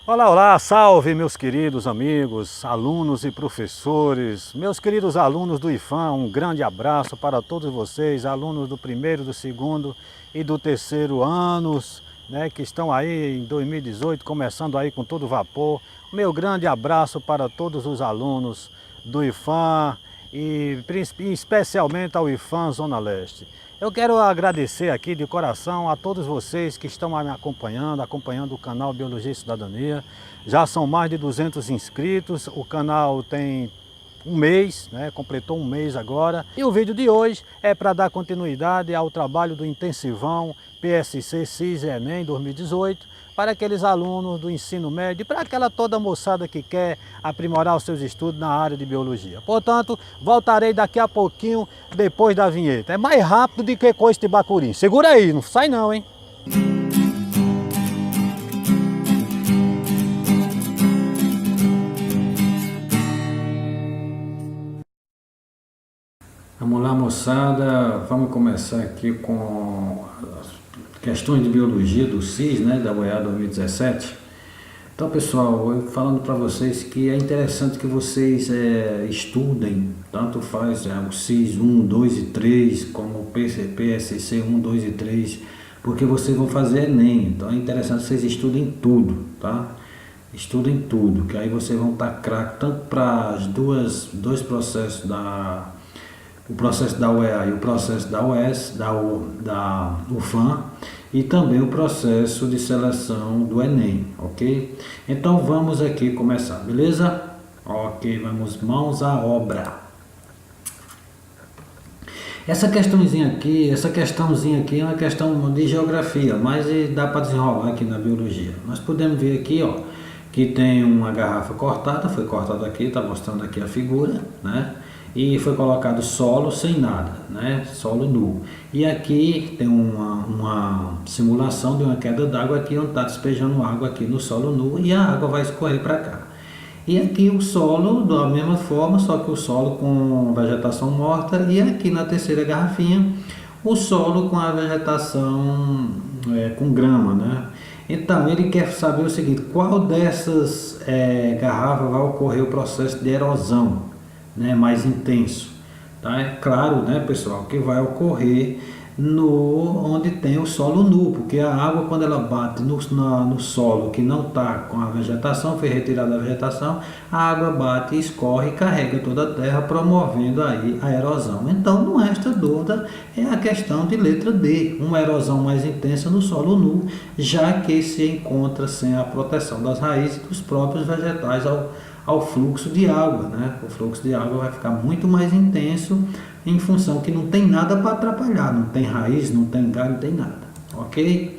Olá, olá, salve meus queridos amigos, alunos e professores, meus queridos alunos do IFAM, um grande abraço para todos vocês, alunos do primeiro, do segundo e do terceiro anos, né, que estão aí em 2018, começando aí com todo vapor. Meu grande abraço para todos os alunos do IFAM e especialmente ao IFAM Zona Leste. Eu quero agradecer aqui de coração a todos vocês que estão me acompanhando o canal Biologia e Cidadania. Já são mais de 200 inscritos, o canal tem um mês, né? Completou um mês agora. E o vídeo de hoje é para dar continuidade ao trabalho do Intensivão PSC CIS Enem 2018, para aqueles alunos do ensino médio, para aquela toda moçada que quer aprimorar os seus estudos na área de biologia. Portanto, voltarei daqui a pouquinho, depois da vinheta. É mais rápido do que coice de bacuri. Segura aí, não sai não, hein? Vamos lá, moçada, vamos começar aqui com as questões de biologia do CIS, né, da UEA 2017. Então, pessoal, eu falando para vocês que é interessante que vocês estudem, tanto faz o CIS 1, 2 e 3, como o PSC 1, 2 e 3, porque vocês vão fazer Enem, então é interessante que vocês estudem tudo, tá? Estudem tudo, que aí vocês vão estar craque tanto para dois processos o processo da UEA e o processo da UES, da UFAM, e também o processo de seleção do Enem, ok? Então vamos aqui começar, beleza? Ok, vamos mãos à obra. Essa questãozinha aqui é uma questão de geografia, mas dá para desenrolar aqui na biologia. Nós podemos ver aqui, ó, que tem uma garrafa cortada, foi cortada aqui, está mostrando aqui a figura, né? E foi colocado solo sem nada, né? Solo nu. E aqui tem uma simulação de uma queda d'água aqui, onde está despejando água aqui no solo nu e a água vai escorrer para cá. E aqui o solo da mesma forma, só que o solo com vegetação morta, e aqui na terceira garrafinha o solo com a vegetação com grama, né? Então ele quer saber o seguinte: qual dessas garrafas vai ocorrer o processo de erosão, né, mais intenso, tá? É claro, né, pessoal, que vai ocorrer onde tem o solo nu, porque a água, quando ela bate no solo que não está com a vegetação, foi retirada a vegetação, a água bate, escorre e carrega toda a terra, promovendo aí a erosão. Então não resta dúvida, é a questão de letra D, uma erosão mais intensa no solo nu, já que se encontra sem a proteção das raízes dos próprios vegetais ao fluxo de água, né? O fluxo de água vai ficar muito mais intenso em função que não tem nada para atrapalhar, não tem raiz, não tem galho, não tem nada, ok?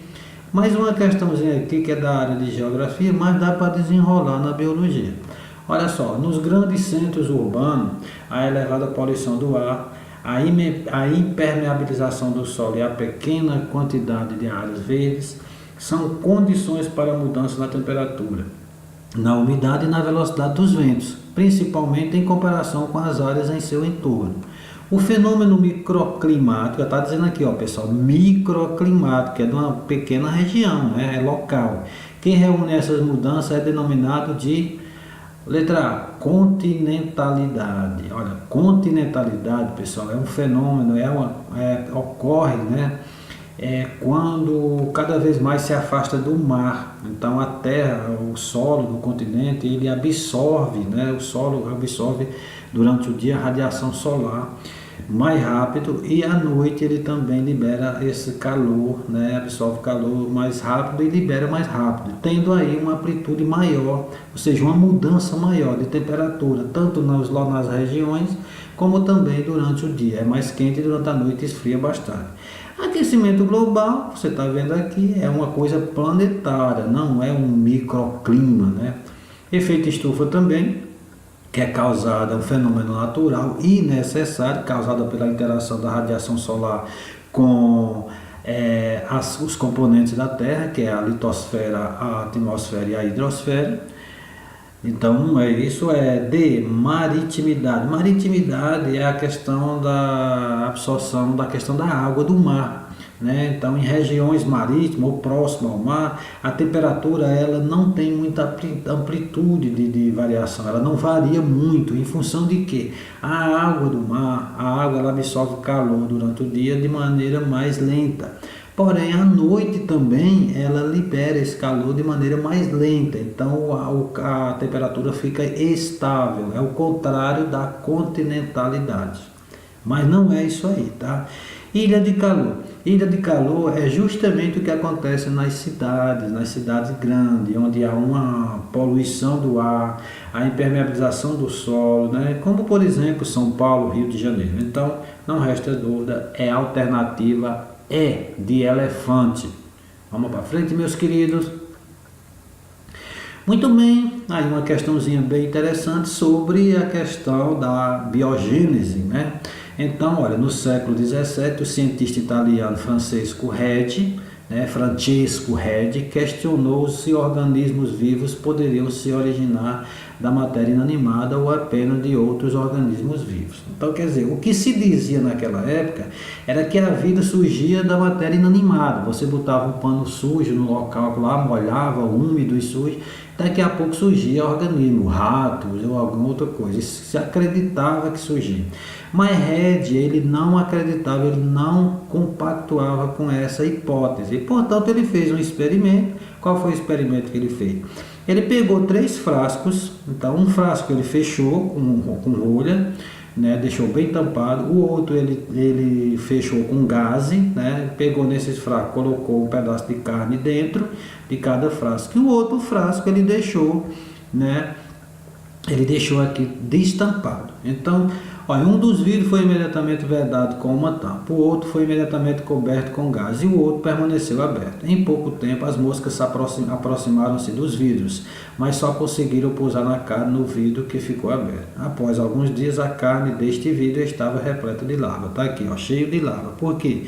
Mais uma questãozinha aqui que é da área de geografia, mas dá para desenrolar na biologia. Olha só, nos grandes centros urbanos, a elevada poluição do ar, a impermeabilização do solo e a pequena quantidade de áreas verdes são condições para a mudança na temperatura, na umidade e na velocidade dos ventos, principalmente em comparação com as áreas em seu entorno. O fenômeno microclimático, está dizendo aqui, ó, pessoal, microclimático, é de uma pequena região, né, é local. Quem reúne essas mudanças é denominado de, letra A, continentalidade. Olha, continentalidade, pessoal, é um fenômeno, ocorre, né, quando cada vez mais se afasta do mar. Então a terra, o solo do continente, ele absorve, né, o solo absorve durante o dia a radiação solar mais rápido, e à noite ele também libera esse calor, né, absorve calor mais rápido e libera mais rápido, tendo aí uma amplitude maior, ou seja, uma mudança maior de temperatura, tanto nas regiões como também durante o dia. É mais quente e durante a noite esfria bastante. Aquecimento global, você está vendo aqui, é uma coisa planetária, não é um microclima, né? Efeito estufa também, que é causado, é um fenômeno natural e necessário, causado pela interação da radiação solar com os componentes da Terra, que é a litosfera, a atmosfera e a hidrosfera. Então, isso é de maritimidade. Maritimidade é a questão da absorção da questão da água do mar, né? Então, em regiões marítimas ou próximas ao mar, a temperatura ela não tem muita muita amplitude de variação, ela não varia muito, em função de que a água do mar, a água ela absorve calor durante o dia de maneira mais lenta. Porém, à noite também ela libera esse calor de maneira mais lenta, então a temperatura fica estável, é o contrário da continentalidade. Mas não é isso aí, tá? Ilha de calor. Ilha de calor é justamente o que acontece nas cidades grandes, onde há uma poluição do ar, a impermeabilização do solo, né? Como por exemplo São Paulo, Rio de Janeiro. Então, não resta dúvida, é a alternativa E de elefante. Vamos para frente, meus queridos. Muito bem, aí uma questãozinha bem interessante sobre a questão da biogênese, né? Então, olha, no século XVII, o cientista italiano Francesco Redi questionou se organismos vivos poderiam se originar da matéria inanimada ou apenas de outros organismos vivos. Então, quer dizer, o que se dizia naquela época era que a vida surgia da matéria inanimada. Você botava um pano sujo no local lá, molhava, úmido e sujo, daqui a pouco surgia organismo, ratos ou alguma outra coisa. Isso se acreditava que surgia. Mas Redi, ele não acreditava, ele não compactuava com essa hipótese. E, portanto, ele fez um experimento. Qual foi o experimento que ele fez? Ele pegou 3 frascos. Então, um frasco ele fechou com rolha, né, deixou bem tampado. O outro ele fechou com gaze, né, pegou nesses frascos, colocou um pedaço de carne dentro de cada frasco. E o outro frasco ele deixou, né, aqui destampado. Então, olha, um dos vidros foi imediatamente vedado com uma tampa, o outro foi imediatamente coberto com gás e o outro permaneceu aberto. Em pouco tempo, as moscas aproximaram-se dos vidros, mas só conseguiram pousar na carne no vidro que ficou aberto. Após alguns dias, a carne deste vidro estava repleta de larva. Está aqui, ó, cheio de larva. Por quê?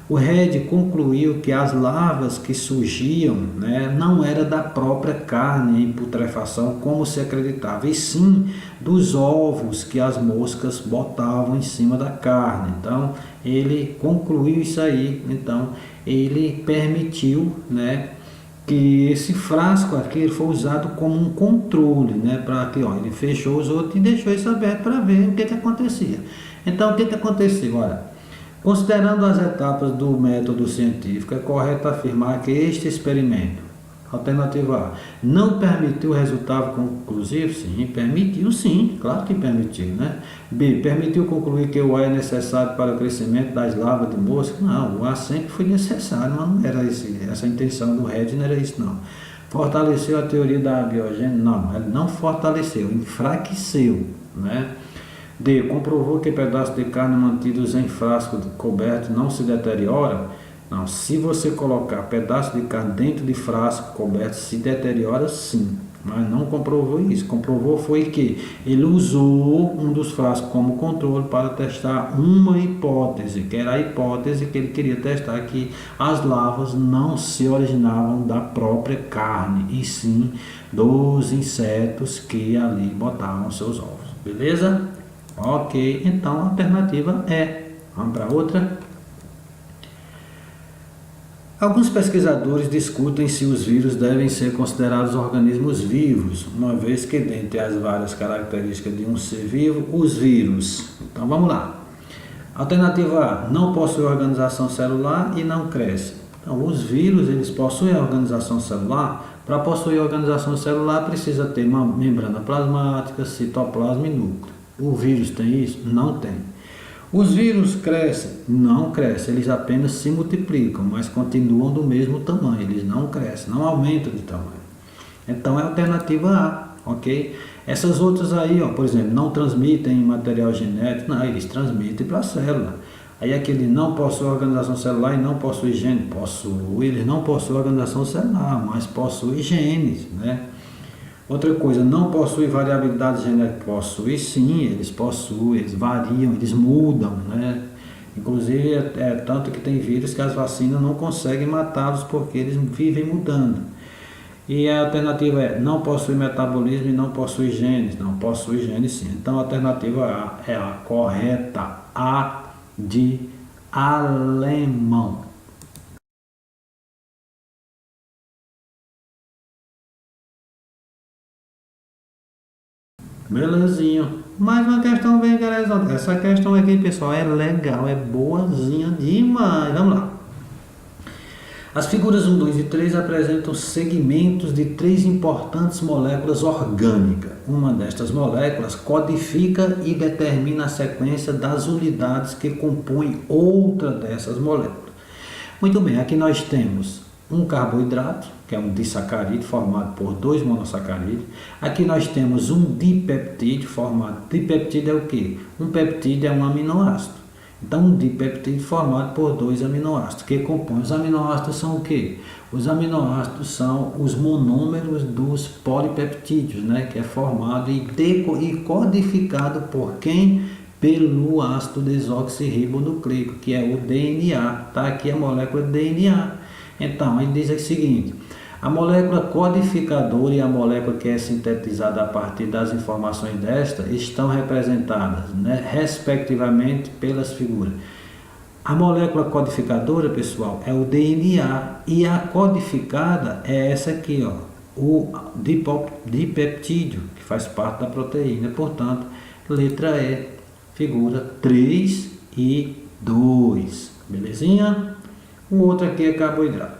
O Redi concluiu que as larvas que surgiam, né, não era da própria carne em putrefação, como se acreditava, e sim dos ovos que as moscas botavam em cima da carne. Então, ele concluiu isso aí. Então, ele permitiu, né, que esse frasco aqui foi usado como um controle, né, para que, ó, ele fechou os outros e deixou isso aberto para ver o que acontecia. Então, o que aconteceu? Olha, considerando as etapas do método científico, é correto afirmar que este experimento, alternativa A, não permitiu resultado conclusivo? Sim, permitiu sim, claro que permitiu, né? B, permitiu concluir que o ar é necessário para o crescimento das larvas de mosca? Não, o ar sempre foi necessário, mas não era essa a intenção do Redi, não era isso não. Fortaleceu a teoria da biogênese? Não, ele não fortaleceu, enfraqueceu, né? D. Comprovou que pedaços de carne mantidos em frasco coberto não se deteriora? Não, se você colocar pedaço de carne dentro de frasco coberto, se deteriora sim, mas não comprovou isso. Comprovou foi que ele usou um dos frascos como controle para testar uma hipótese, que era a hipótese que ele queria testar, que as larvas não se originavam da própria carne, e sim dos insetos que ali botavam seus ovos. Beleza? Ok, então a alternativa é. Vamos para outra. Alguns pesquisadores discutem se os vírus devem ser considerados organismos vivos, uma vez que dentre as várias características de um ser vivo, os vírus. Então vamos lá. Alternativa A, não possui organização celular e não cresce. Então os vírus, eles possuem organização celular. Para possuir organização celular precisa ter uma membrana plasmática, citoplasma e núcleo. O vírus tem isso? Não tem. Os vírus crescem? Não crescem, eles apenas se multiplicam, mas continuam do mesmo tamanho, eles não crescem, não aumentam de tamanho. Então é a alternativa A, ok? Essas outras aí, ó, por exemplo, não transmitem material genético, não, eles transmitem para a célula. Aí aquele não possui organização celular e não possui gene, possui, eles não possuem organização celular, mas possuem genes, né? Outra coisa, não possui variabilidade genética? Possui sim, eles possuem, eles variam, eles mudam, né? Inclusive, tanto que tem vírus que as vacinas não conseguem matá-los porque eles vivem mudando. E a alternativa é, não possui metabolismo e não possui genes. Não possui genes sim. Então a alternativa A é a correta, A de alemão. Belezinha. Mais uma questão bem interessante. Essa questão aqui, pessoal, é legal, é boazinha demais. Vamos lá. As figuras 1, 2 e 3 apresentam segmentos de 3 importantes moléculas orgânicas. Uma destas moléculas codifica e determina a sequência das unidades que compõem outra dessas moléculas. Muito bem, aqui nós temos um carboidrato, que é um disacarídeo formado por 2 monossacarídeos. Aqui nós temos um dipeptídeo formado. Dipeptídeo é o quê? Um peptídeo é um aminoácido. Então, um dipeptídeo formado por 2 aminoácidos, que compõem. Os aminoácidos são o quê? Os aminoácidos são os monômeros dos polipeptídeos, né? Que é formado e codificado por quem? Pelo ácido desoxirribonucleico, que é o DNA. Está aqui a molécula DNA. Então, aí diz o seguinte: a molécula codificadora e a molécula que é sintetizada a partir das informações desta estão representadas, né, respectivamente pelas figuras. A molécula codificadora, pessoal, é o DNA, e a codificada é essa aqui, ó, o dipeptídeo, que faz parte da proteína. Portanto, letra E, figura 3 e 2. Belezinha? O outro aqui é carboidrato.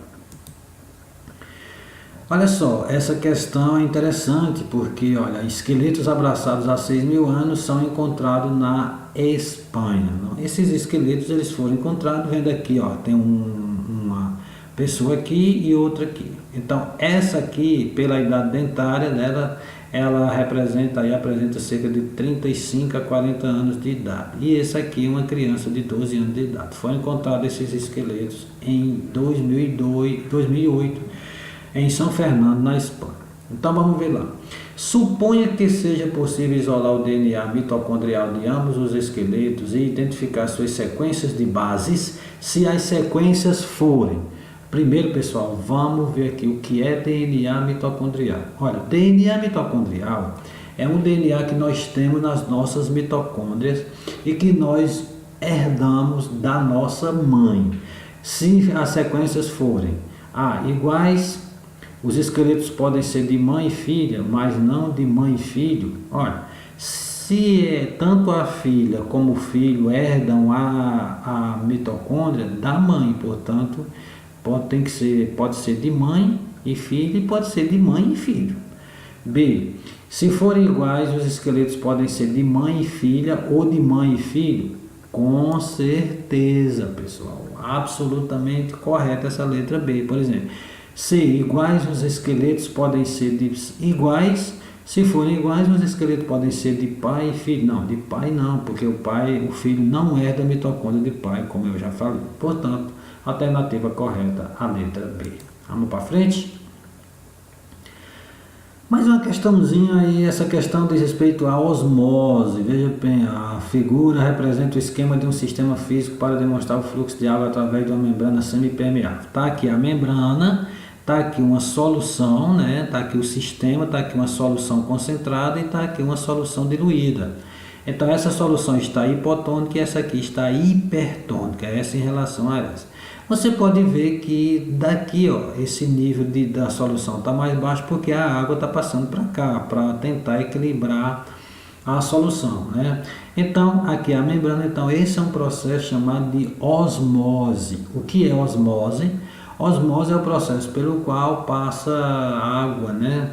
Olha só, essa questão é interessante porque, olha, esqueletos abraçados há 6.000 anos são encontrados na Espanha. Esses esqueletos eles foram encontrados, vendo aqui, ó, tem uma pessoa aqui e outra aqui. Então, essa aqui, pela idade dentária dela, ela apresenta cerca de 35 a 40 anos de idade. E esse aqui é uma criança de 12 anos de idade. Foram encontrados esses esqueletos em 2008, em São Fernando, na Espanha. Então vamos ver lá. Suponha que seja possível isolar o DNA mitocondrial de ambos os esqueletos e identificar suas sequências de bases, se as sequências forem. Primeiro, pessoal, vamos ver aqui o que é DNA mitocondrial. Olha, DNA mitocondrial é um DNA que nós temos nas nossas mitocôndrias e que nós herdamos da nossa mãe. Se as sequências forem iguais, os esqueletos podem ser de mãe e filha, mas não de mãe e filho. Olha, se tanto a filha como o filho herdam a mitocôndria da mãe, portanto, pode ser de mãe e filho e pode ser de mãe e filho. B. Se forem iguais, os esqueletos podem ser de mãe e filha ou de mãe e filho. Com certeza, pessoal. Absolutamente correta essa letra B, por exemplo. C. Iguais, os esqueletos podem ser iguais. Se forem iguais, os esqueletos podem ser de pai e filho. Não, de pai não, porque o filho não herda a mitocôndria de pai, como eu já falei. Portanto, alternativa correta, a letra B. Vamos para frente? Mais uma questãozinha aí, essa questão diz respeito à osmose. Veja bem, a figura representa o esquema de um sistema físico para demonstrar o fluxo de água através de uma membrana semipermeável. Está aqui a membrana, está aqui uma solução, né? Está aqui o sistema, está aqui uma solução concentrada e está aqui uma solução diluída. Então essa solução está hipotônica e essa aqui está hipertônica, essa em relação a essa. Você pode ver que daqui, ó, esse nível da solução está mais baixo porque a água está passando para cá, para tentar equilibrar a solução, né? Então, aqui a membrana, então esse é um processo chamado de osmose. O que é osmose? Osmose é o processo pelo qual passa água, né,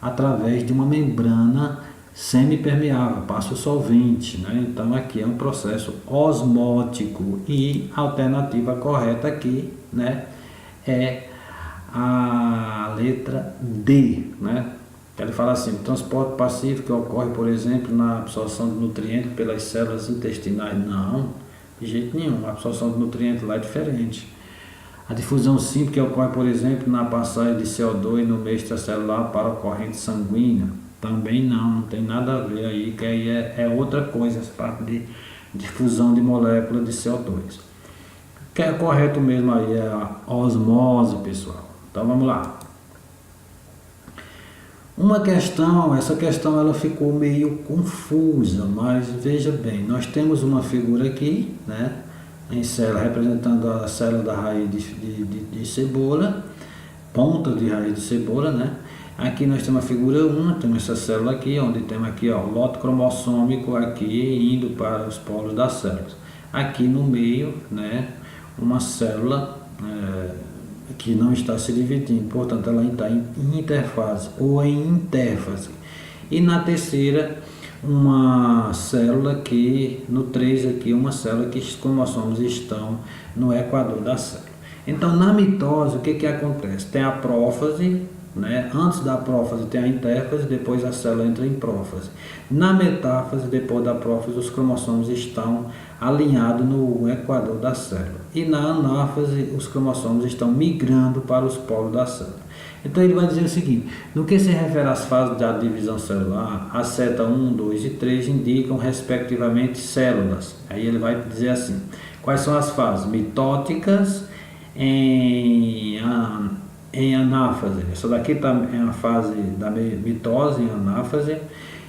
através de uma membrana semipermeável, passa o solvente, né? Então aqui é um processo osmótico e a alternativa correta aqui, né, é a letra D, né? Ele fala assim: o transporte pacífico ocorre, por exemplo, na absorção de nutrientes pelas células intestinais. Não, de jeito nenhum, a absorção de nutrientes lá é diferente. A difusão simples que ocorre, por exemplo, na passagem de CO2 no meio extracelular para a corrente sanguínea. Também não tem nada a ver aí, que aí é outra coisa, essa parte de difusão de molécula de CO2. O que é correto mesmo aí é a osmose, pessoal. Então vamos lá. Essa questão ela ficou meio confusa, mas veja bem, nós temos uma figura aqui, né, em célula, representando a célula da raiz de cebola, ponta de raiz de cebola, né? Aqui nós temos a figura 1, temos essa célula aqui, onde temos aqui ó, o lote cromossômico aqui indo para os polos das células. Aqui no meio, né, uma célula que não está se dividindo, portanto ela está em interfase ou em intérfase. E na terceira, uma célula que, no 3 aqui, uma célula que os cromossomos estão no equador da célula. Então na mitose o que acontece? Tem a prófase, né? Antes da prófase tem a intérfase, depois a célula entra em prófase. Na metáfase, depois da prófase, os cromossomos estão alinhados no equador da célula. E na anáfase, os cromossomos estão migrando para os polos da célula. Então ele vai dizer o seguinte: no que se refere às fases da divisão celular, a seta 1, 2 e 3 indicam respectivamente células. Aí ele vai dizer assim: quais são as fases? Mitóticas em anáfase. Essa daqui é a fase da mitose em anáfase.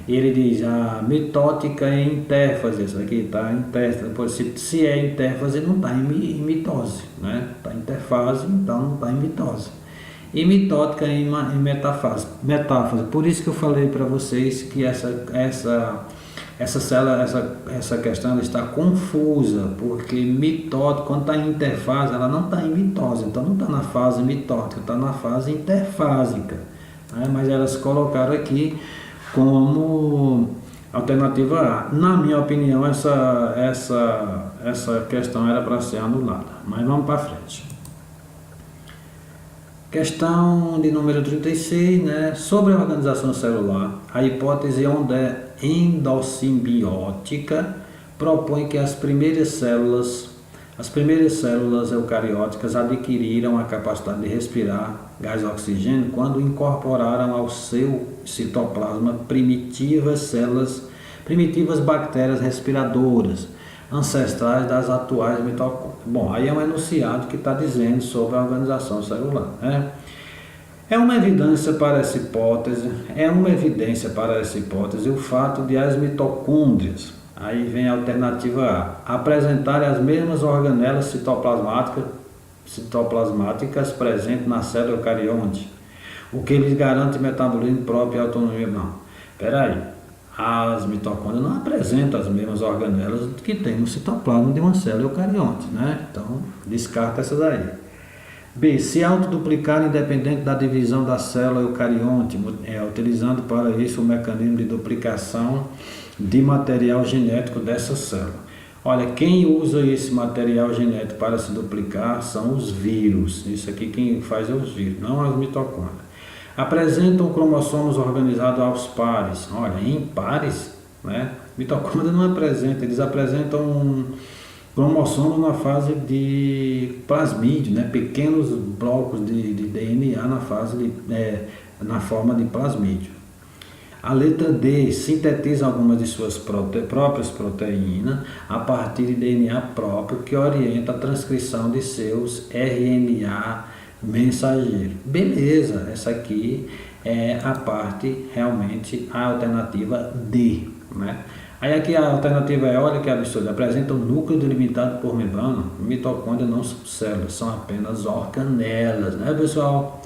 Ele diz a mitótica em intérfase. Essa daqui está em intérfase. Se é intérfase, não está em mitose, né? Está em interfase, então não está em mitose. E mitótica em metáfase. Por isso que eu falei para vocês que essa célula, essa questão ela está confusa, porque mitótica, quando está em interfase, ela não está em mitose, então não está na fase mitótica, está na fase interfásica, né? Mas elas colocaram aqui como alternativa A. Na minha opinião, essa questão era para ser anulada, mas vamos para frente. Questão de número 36, né? Sobre a organização celular, a hipótese endossimbiótica propõe que as primeiras células eucarióticas adquiriram a capacidade de respirar gás oxigênio quando incorporaram ao seu citoplasma primitivas bactérias respiradoras, ancestrais das atuais mitocôndrias. Bom, aí é um enunciado que está dizendo sobre a organização celular, né? É uma evidência para essa hipótese o fato de as mitocôndrias, aí vem a alternativa A, apresentarem as mesmas organelas citoplasmáticas presentes na célula eucarionte, o que lhes garante metabolismo próprio e autonomia. Não, peraí. As mitocôndrias não apresentam as mesmas organelas que tem no citoplasma de uma célula eucarionte, né? Então, descarta essas aí. B. Se autoduplicar independente da divisão da célula eucarionte, utilizando para isso o mecanismo de duplicação de material genético dessa célula. Olha, quem usa esse material genético para se duplicar são os vírus. Isso aqui quem faz é os vírus, não as mitocôndrias. Apresentam cromossomos organizados aos pares. Olha, em pares, né? Mitocôndria não apresenta, eles apresentam um cromossomo na fase de plasmídio, né? Pequenos blocos de DNA na forma de plasmídio. A letra D sintetiza algumas de suas próprias proteínas a partir de DNA próprio que orienta a transcrição de seus RNA mensageiro. Beleza, essa aqui é a parte realmente a alternativa D, né? Aí aqui a alternativa é, olha que absurdo, apresenta um núcleo delimitado por membrana. Mitocôndria não são células, são apenas organelas, né, pessoal?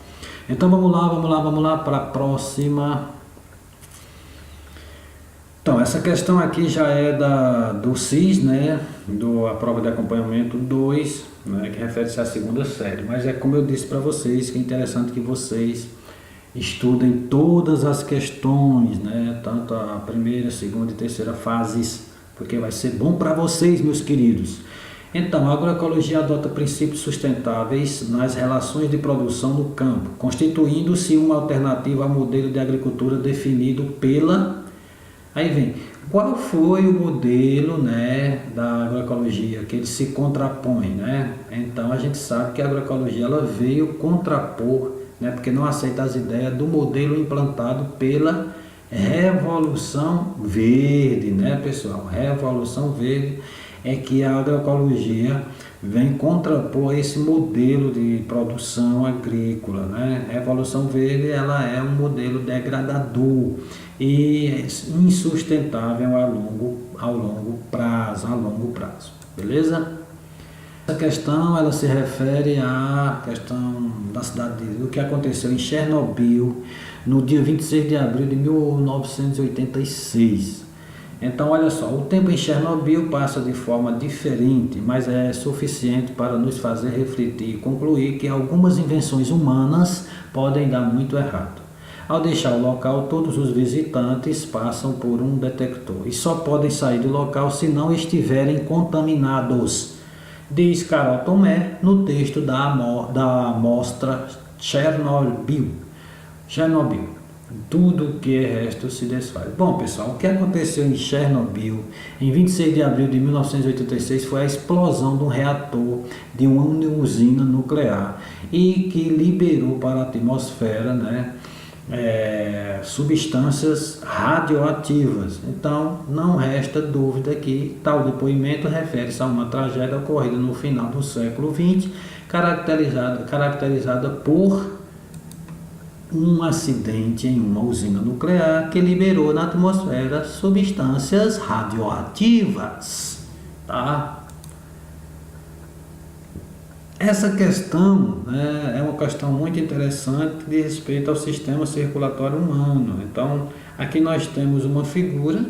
Então vamos lá para a próxima. Então essa questão aqui já é do CIS, né, a prova de acompanhamento 2, né, que refere-se à segunda série, mas é como eu disse para vocês, que é interessante que vocês estudem todas as questões, né, tanto a primeira, segunda e terceira fases, porque vai ser bom para vocês, meus queridos. Então, a agroecologia adota princípios sustentáveis nas relações de produção no campo, constituindo-se uma alternativa ao modelo de agricultura definido pela... Aí vem, qual foi o modelo, né, da agroecologia que ele se contrapõe, né? Então a gente sabe que a agroecologia ela veio contrapor, né, porque não aceita as ideias do modelo implantado pela Revolução Verde, né, pessoal? Revolução Verde é que a agroecologia vem contrapor esse modelo de produção agrícola, né? A Revolução Verde ela é um modelo degradador e insustentável a longo prazo, beleza? Essa questão ela se refere à questão da cidade, do que aconteceu em Chernobyl no dia 26 de abril de 1986. Então, olha só, o tempo em Chernobyl passa de forma diferente, mas é suficiente para nos fazer refletir e concluir que algumas invenções humanas podem dar muito errado. Ao deixar o local, todos os visitantes passam por um detector e só podem sair do local se não estiverem contaminados, diz Carol Tomé no texto da mostra Chernobyl. Tudo que é resto se desfaz. Bom, pessoal, o que aconteceu em Chernobyl em 26 de abril de 1986 foi a explosão de um reator de uma usina nuclear e que liberou para a atmosfera, né, substâncias radioativas. Então, não resta dúvida que tal depoimento refere-se a uma tragédia ocorrida no final do século XX, caracterizada por um acidente em uma usina nuclear que liberou na atmosfera substâncias radioativas, tá? Essa questão, né, é uma questão muito interessante de respeito ao sistema circulatório humano. Então, aqui nós temos uma figura,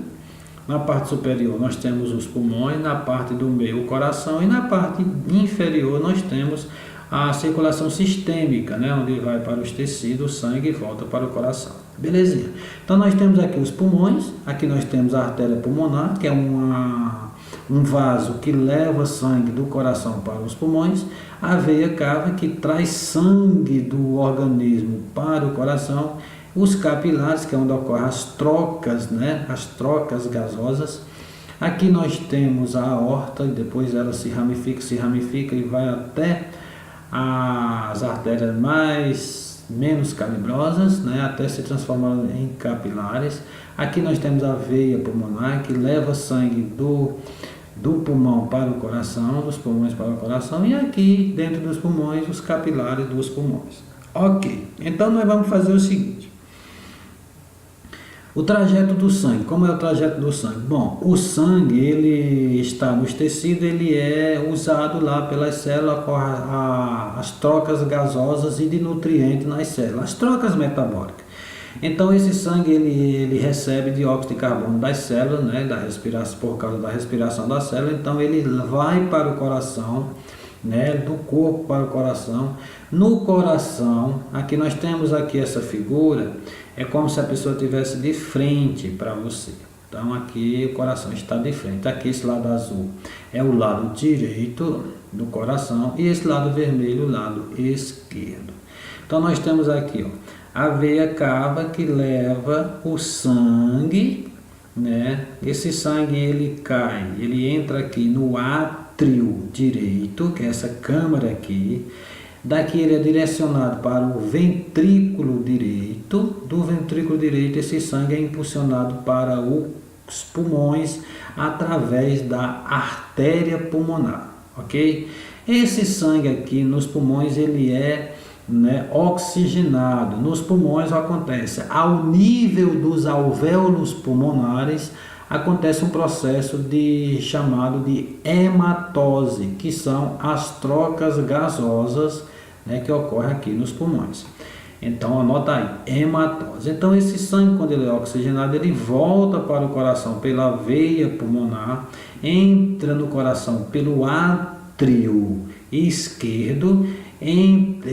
na parte superior nós temos os pulmões, na parte do meio o coração e na parte inferior nós temos a circulação sistêmica, né, onde vai para os tecidos, o sangue e volta para o coração. Belezinha. Então nós temos aqui os pulmões, aqui nós temos a artéria pulmonar, que é um vaso que leva sangue do coração para os pulmões, a veia cava, que traz sangue do organismo para o coração, os capilares, que é onde ocorrem as trocas, né, as trocas gasosas. Aqui nós temos a aorta, e depois ela se ramifica e vai até as artérias menos calibrosas, né, até se transformar em capilares. Aqui nós temos a veia pulmonar, que leva sangue do pulmão para o coração, dos pulmões para o coração, e aqui dentro dos pulmões, os capilares dos pulmões. Ok, então nós vamos fazer o seguinte. O trajeto do sangue. Como é o trajeto do sangue? Bom, o sangue, ele está nos tecidos, ele é usado lá pelas células, as trocas gasosas e de nutrientes nas células, as trocas metabólicas. Então esse sangue ele recebe dióxido de carbono das células, né, da respiração, por causa da respiração da célula. Então ele vai para o coração, né, do corpo para o coração. No coração, aqui nós temos aqui essa figura, é como se a pessoa estivesse de frente para você. Então aqui o coração está de frente. Aqui esse lado azul é o lado direito do coração e esse lado vermelho o lado esquerdo. Então nós temos aqui, ó, a veia cava, que leva o sangue, né? Esse sangue ele cai, ele entra aqui no átrio direito, que é essa câmara aqui. Daqui ele é direcionado para o ventrículo direito. Do ventrículo direito esse sangue é impulsionado para os pulmões através da artéria pulmonar, ok? Esse sangue aqui nos pulmões ele é, né, oxigenado. Nos pulmões acontece ao nível dos alvéolos pulmonares, acontece um processo chamado de hematose, que são as trocas gasosas, né, que ocorrem aqui nos pulmões. Então anota aí, hematose. Então esse sangue, quando ele é oxigenado, ele volta para o coração pela veia pulmonar, entra no coração pelo átrio esquerdo.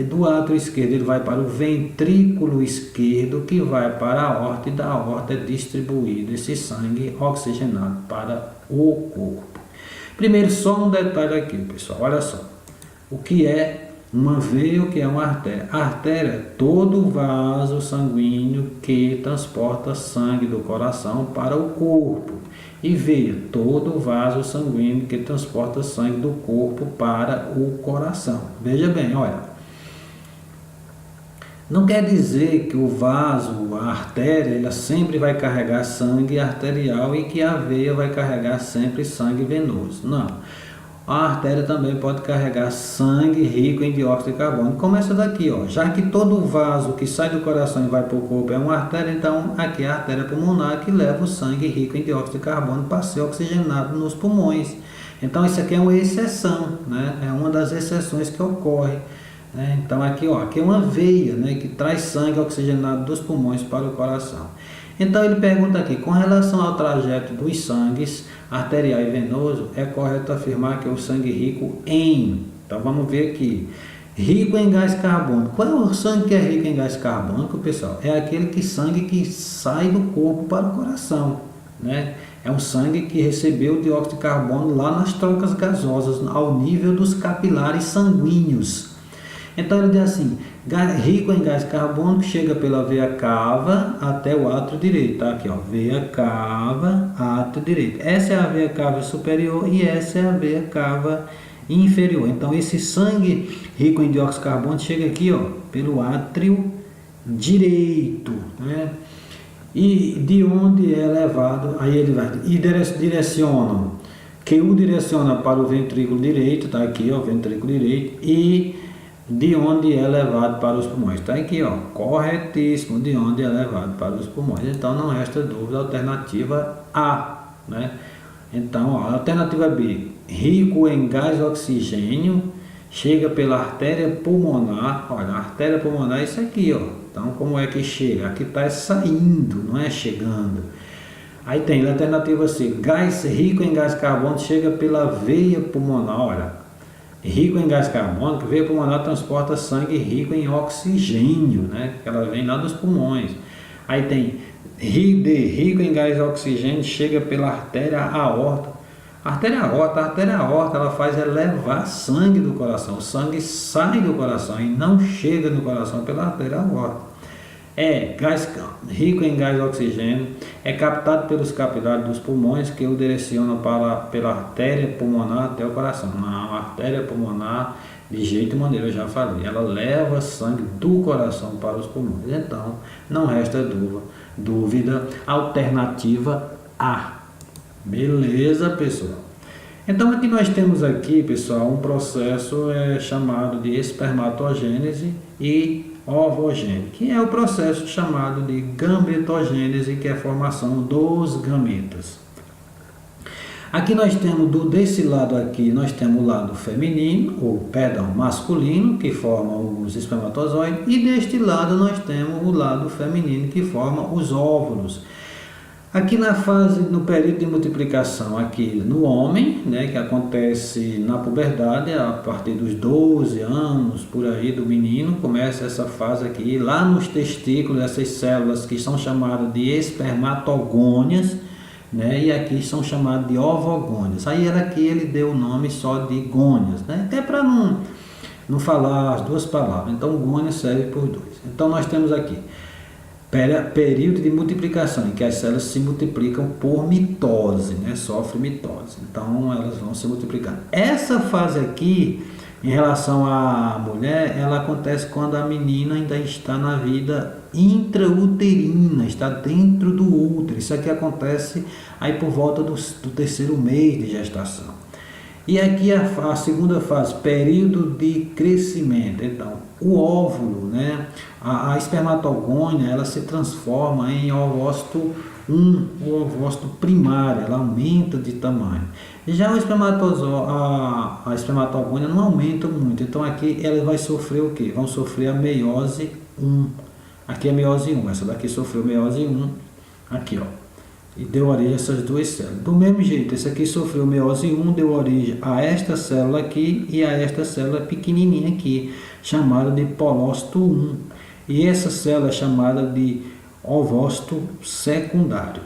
Do átrio esquerdo ele vai para o ventrículo esquerdo, que vai para a aorta, e da aorta é distribuído esse sangue oxigenado para o corpo. Primeiro, só um detalhe aqui, pessoal, olha só. O que é uma veia, o que é uma artéria? A artéria é todo vaso sanguíneo que transporta sangue do coração para o corpo. E veia, todo vaso sanguíneo que transporta sangue do corpo para o coração. Veja bem, olha. Não quer dizer que o vaso, a artéria, ela sempre vai carregar sangue arterial e que a veia vai carregar sempre sangue venoso. Não. A artéria também pode carregar sangue rico em dióxido de carbono. Começa daqui, ó. Já que todo vaso que sai do coração e vai para o corpo é uma artéria, então aqui é a artéria pulmonar, que leva o sangue rico em dióxido de carbono para ser oxigenado nos pulmões. Então isso aqui é uma exceção, né? É uma das exceções que ocorre né? Então aqui, ó, aqui é uma veia, né, que traz sangue oxigenado dos pulmões para o coração. Então ele pergunta aqui, com relação ao trajeto dos sangues arterial e venoso, é correto afirmar que é o sangue rico em... Então vamos ver aqui. Rico em gás carbônico. Qual é o sangue que é rico em gás carbônico, pessoal? É aquele sangue que sai do corpo para o coração, né? É um sangue que recebeu o dióxido de carbono lá nas trocas gasosas, ao nível dos capilares sanguíneos. Então ele diz assim, rico em gás carbônico, chega pela veia cava até o átrio direito, tá? Aqui, ó, veia cava, átrio direito. Essa é a veia cava superior e essa é a veia cava inferior. Então esse sangue rico em dióxido de carbono chega aqui, ó, pelo átrio direito, né? E de onde é levado, aí ele vai, e direciona, que o direciona para o ventrículo direito, tá aqui, ó, ventrículo direito, e de onde é levado para os pulmões, tá aqui, ó, corretíssimo, de onde é levado para os pulmões. Então não resta dúvida, alternativa A, né? Então, ó, alternativa B, rico em gás oxigênio, chega pela artéria pulmonar. Olha, a artéria pulmonar é isso aqui, ó. Então, como é que chega? Aqui está saindo, não é chegando. Aí tem a alternativa C, rico em gás carbônico, chega pela veia pulmonar. Olha, rico em gás carbônico, veia pulmonar transporta sangue rico em oxigênio, né? Que ela vem lá dos pulmões. Aí tem rico em gás oxigênio, chega pela artéria aorta. A artéria aorta, ela faz levar sangue do coração. O sangue sai do coração e não chega no coração pela artéria aorta. Rico em gás oxigênio, é captado pelos capilares dos pulmões, que o direcionam pela artéria pulmonar até o coração. Não, a artéria pulmonar, de jeito e maneira, eu já falei, ela leva sangue do coração para os pulmões. Então, não resta dúvida, alternativa A. Beleza, pessoal? Então aqui nós temos aqui, pessoal, um processo chamado de espermatogênese e ovogênese, que é o processo chamado de gametogênese, que é a formação dos gametas. Aqui nós temos, desse lado aqui, nós temos o lado feminino, masculino, que forma os espermatozoides, e deste lado nós temos o lado feminino, que forma os óvulos. Aqui no período de multiplicação, aqui no homem, né, que acontece na puberdade, a partir dos 12 anos, por aí, do menino, começa essa fase aqui, lá nos testículos, essas células que são chamadas de espermatogônias, né, e aqui são chamadas de ovogônias. Aí era que ele deu o nome só de gônias, né, até para não falar as duas palavras. Então, gônias serve por dois. Então, nós temos aqui período de multiplicação, em que as células se multiplicam por mitose, né? Sofre mitose, então elas vão se multiplicando. Essa fase aqui, em relação à mulher, ela acontece quando a menina ainda está na vida intrauterina, está dentro do útero. Isso aqui acontece aí por volta do terceiro mês de gestação. E aqui a segunda fase, período de crescimento. Então, o óvulo, né, a espermatogônia, ela se transforma em ovócito 1, o ovócito primário, ela aumenta de tamanho. Já a espermatogônia não aumenta muito, então aqui ela vai sofrer o quê? Vão sofrer a meiose 1. Aqui é a meiose 1, essa daqui sofreu meiose 1, aqui, ó. E deu origem a essas duas células. Do mesmo jeito, esse aqui sofreu meiose 1, deu origem a esta célula aqui e a esta célula pequenininha aqui, chamada de polócito 1. E essa célula é chamada de ovócito secundário.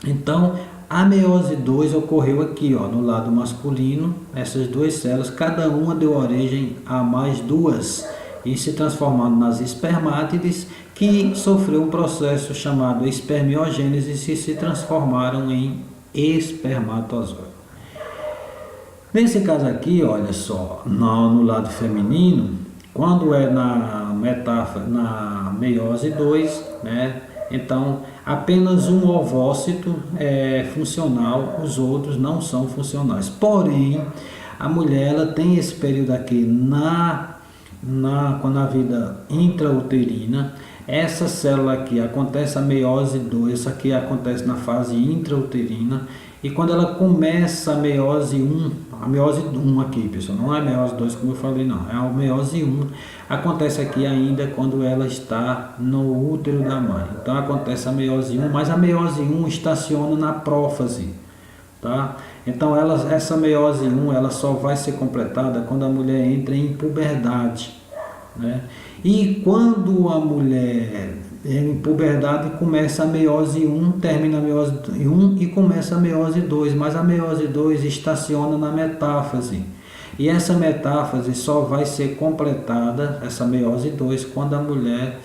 Então, a meiose 2 ocorreu aqui, ó, no lado masculino, essas duas células, cada uma deu origem a mais duas, e se transformando nas espermátides, que sofreu um processo chamado espermiogênese e se transformaram em espermatozoide. Nesse caso aqui, olha só, no lado feminino, quando é na metáfora, na meiose 2, né, então apenas um ovócito é funcional, os outros não são funcionais. Porém, a mulher ela tem esse período aqui quando a vida intrauterina, Essa célula aqui acontece a meiose 2, essa aqui acontece na fase intrauterina, e quando ela começa a meiose 1 aqui, pessoal, não é a meiose 2 como eu falei, não, é a meiose 1, acontece aqui ainda quando ela está no útero da mãe. Então acontece a meiose 1, mas a meiose 1 estaciona na prófase, tá? Então essa meiose 1 ela só vai ser completada quando a mulher entra em puberdade, né? E quando a mulher em puberdade começa a meiose 1, termina a meiose 1 e começa a meiose 2, mas a meiose 2 estaciona na metáfase. E essa metáfase só vai ser completada, essa meiose 2, quando a mulher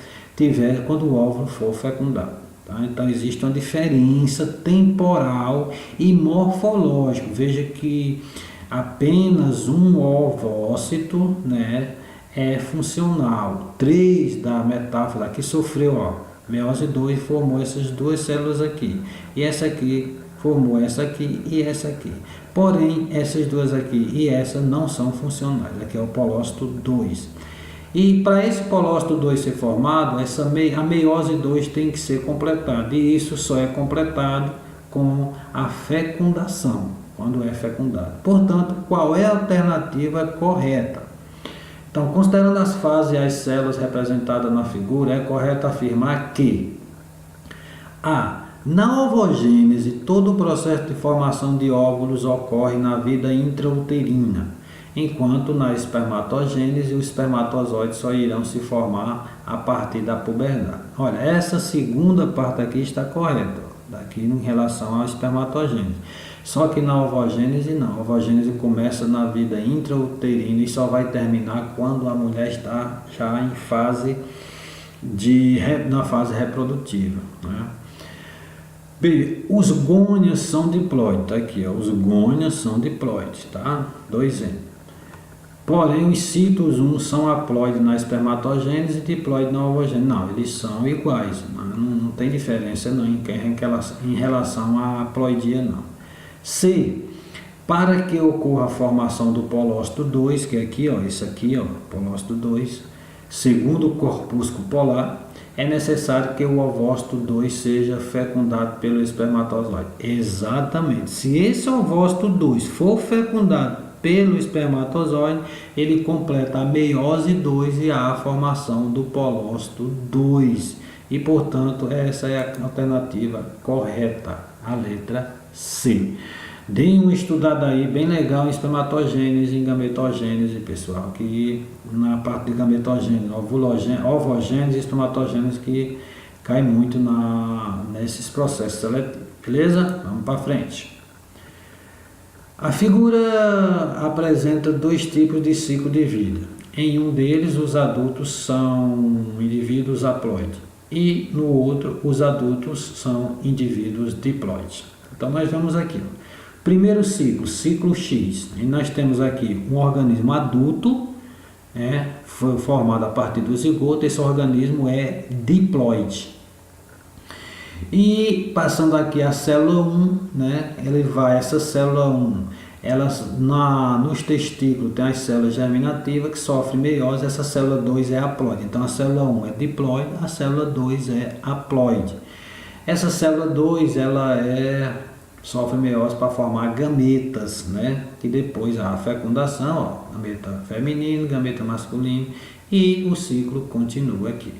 quando o óvulo for fecundado. Tá? Então existe uma diferença temporal e morfológica. Veja que apenas um ovócito, né, é funcional. 3 da metáfase aqui sofreu, ó, meiose 2 formou essas duas células aqui, e essa aqui formou essa aqui e essa aqui. Porém, essas duas aqui e essa não são funcionais. Aqui é o polócito 2. E para esse polócito 2 ser formado, a meiose 2 tem que ser completada, e isso só é completado com a fecundação, quando é fecundado. Portanto, qual é a alternativa correta? Então, considerando as fases e as células representadas na figura, é correto afirmar que na ovogênese, todo o processo de formação de óvulos ocorre na vida intrauterina, enquanto na espermatogênese, os espermatozoides só irão se formar a partir da puberdade. Olha, essa segunda parte aqui está correta, daqui em relação à espermatogênese. Só que na ovogênese não, a ovogênese começa na vida intrauterina e só vai terminar quando a mulher está já em na fase reprodutiva, né? Bem, os gônios são diploides, tá aqui, ó, os gônios são diploides, tá? 2N. Porém, os ciclos 1 são haploides na espermatogênese e diploide na ovogênese. Não, eles são iguais, não tem diferença não, em relação à haploidia, não. C. Para que ocorra a formação do polócito 2, que é aqui, ó, esse aqui, ó, polócito 2, segundo o corpúsculo polar, é necessário que o ovócito 2 seja fecundado pelo espermatozoide. Exatamente. Se esse ovócito 2 for fecundado pelo espermatozoide, ele completa a meiose 2 e há a formação do polócito 2. E, portanto, essa é a alternativa correta, a letra C. Deem uma estudada aí, bem legal, em espermatogênese e em gametogênese, pessoal, que na parte de gametogênese, ovogênese e espermatogênese, que cai muito nesses processos seletivos. Beleza? Vamos para frente. A figura apresenta 2 tipos de ciclo de vida. Em um deles, os adultos são indivíduos haploides e no outro, os adultos são indivíduos diploides. Então, nós vamos aqui, ó. Primeiro ciclo X, e nós temos aqui um organismo adulto, foi formado a partir do zigoto. Esse organismo é diploide. E passando aqui a célula 1, né, essa célula 1, nos testículos tem as células germinativas que sofrem meiose, essa célula 2 é haploide. Então a célula 1 é diploide, a célula 2 é haploide. Essa célula 2, sofre meiose para formar gametas, né? Que depois há a fecundação, ó, gameta feminino, gameta masculino, e o ciclo continua aqui.